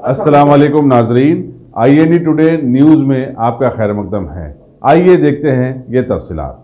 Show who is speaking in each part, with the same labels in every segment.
Speaker 1: अस्सलाम वालेकुम नाजरीन, INE टुडे न्यूज़ में आपका खैर मकदम है। आइए देखते हैं ये तफसीलात।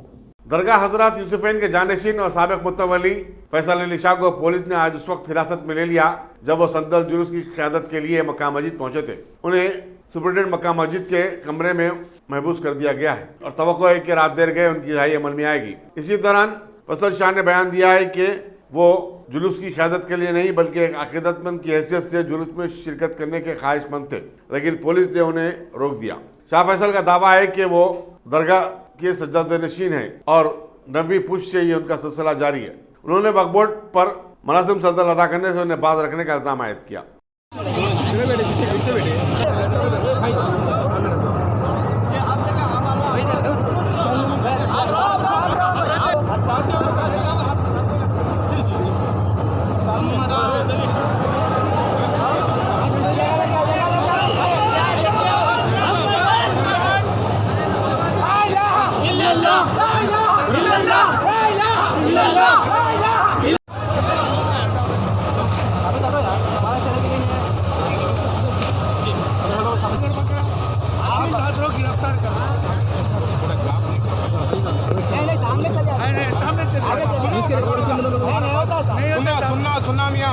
Speaker 2: दरगाह हजरत यूसुफैन के जानशीन और साबिक मुतवली फैसल अली शाह को पुलिस ने आज उस वक्त हिरासत में ले लिया जब वो सद्दल जुलूस की क़यादत के लिए मक्का मस्जिद पहुंचे थे। उन्हें सुप्रिटेंडेंट मक्का मस्जिद के कमरे में महबूस कर दिया गया है और तवक्को है कि रात देर गए उनकी रिहाई अमल में आएगी। इसी दौरान फैसल शाह ने बयान दिया है कि वो जुलूस की क़यादत के लिए नहीं बल्कि एक अक़ीदतमंद की हैसियत से जुलूस में शिरकत करने के ख्वाहिशमंद थे, लेकिन पुलिस ने उन्हें रोक दिया। शाह फैसल का दावा है कि वो दरगाह के सज्जादनशीन है और 9वीं पुश्त से ये उनका सिलसिला जारी है। उन्होंने वक्फ बोर्ड पर मुनासिब सदर अदा करने से उन्हें बाज रखने का इल्ज़ाम आयद किया।
Speaker 3: सुनना मियां,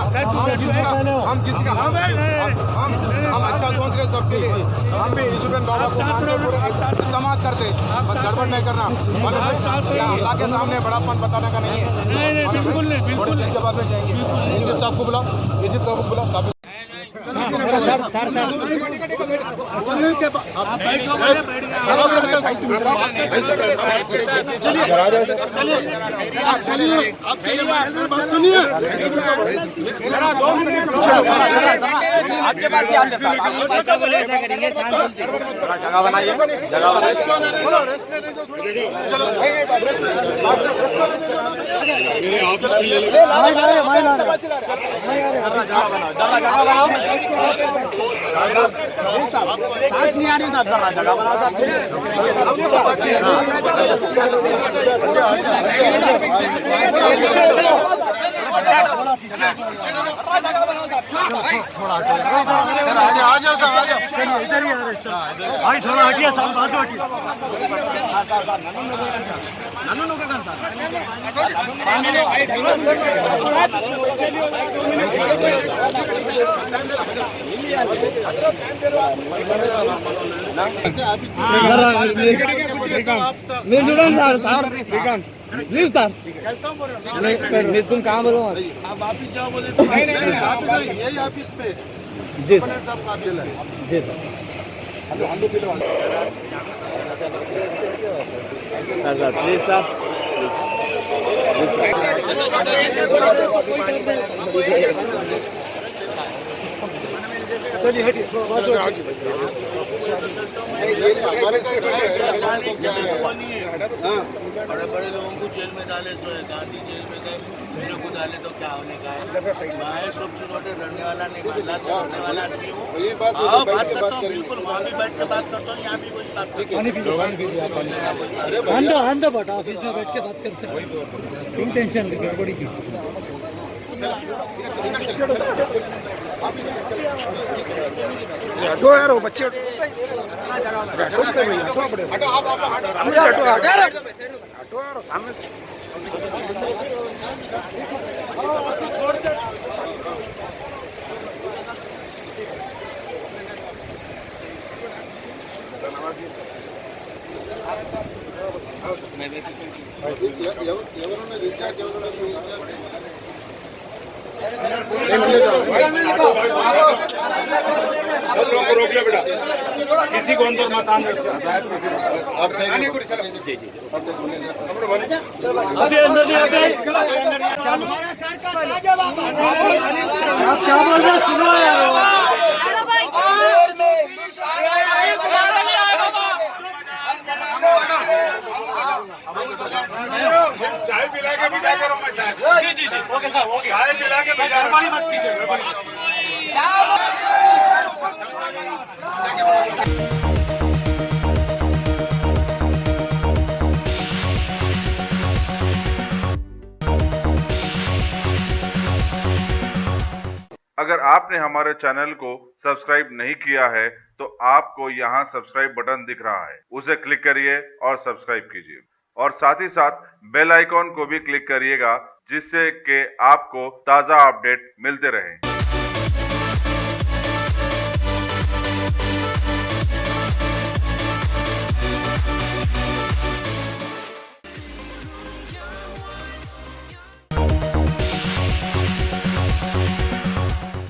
Speaker 3: हम किसी का हम अच्छा सोच रहे सबके लिए। हम भी यूसुफैन बाबा को मानते पूरे इस्तेमाल करते, बस गड़बड़ नहीं करना। अल्लाह के सामने बड़ापन बताने का नहीं है। बिल्कुल नहीं, बिल्कुल नहीं। बाद में जाएंगे इसी सबको बुलाओ, इसी सबको बुलाओ।
Speaker 4: आपके पास करेंगे, जगह बनाइए, जगह
Speaker 5: भाई थोड़ा हटिए, सब बाजू हटिए। प्लीज सर, तुम कहाँ बोलो? आप ऑफिस जाओ बोले तो यही ऑफिस पे जी सर, जी सर। सर प्लीज सर, चलिए हटिए,
Speaker 6: बड़े बड़े लोगों को जेल में डाले, सो गांधी जेल में गए, मेरे को डाले तो क्या होने का है? मैं सब चुनौती लड़ने वाला नहीं, अल्लाह से लड़ने वाला नहीं हूँ। बात करता हूँ, बिल्कुल वहाँ भी बैठ के बात करता हूँ, यहाँ भी कोई बात
Speaker 5: अंदर बट ऑफिस में बैठ के बात कर सकते, क्यों टेंशन गड़बड़ी की?
Speaker 3: हटो यार, वो बच्चे हटो यार सामने से। रोक लो बेटा, किसी को अंदर मत आने। जी जी
Speaker 5: अभी अंदर नहीं आते, आप क्या बोल रहे हैं? सुनो
Speaker 3: चाय पिला के भी जाकर जी जी जी ओके सर, ओके। चाय पिला के भी गड़बड़ी मत कीजिए।
Speaker 7: अगर आपने हमारे चैनल को सब्सक्राइब नहीं किया है तो आपको यहाँ सब्सक्राइब बटन दिख रहा है, उसे क्लिक करिए और सब्सक्राइब कीजिए और साथ ही साथ बेल आइकॉन को भी क्लिक करिएगा जिससे कि आपको ताज़ा अपडेट मिलते रहें।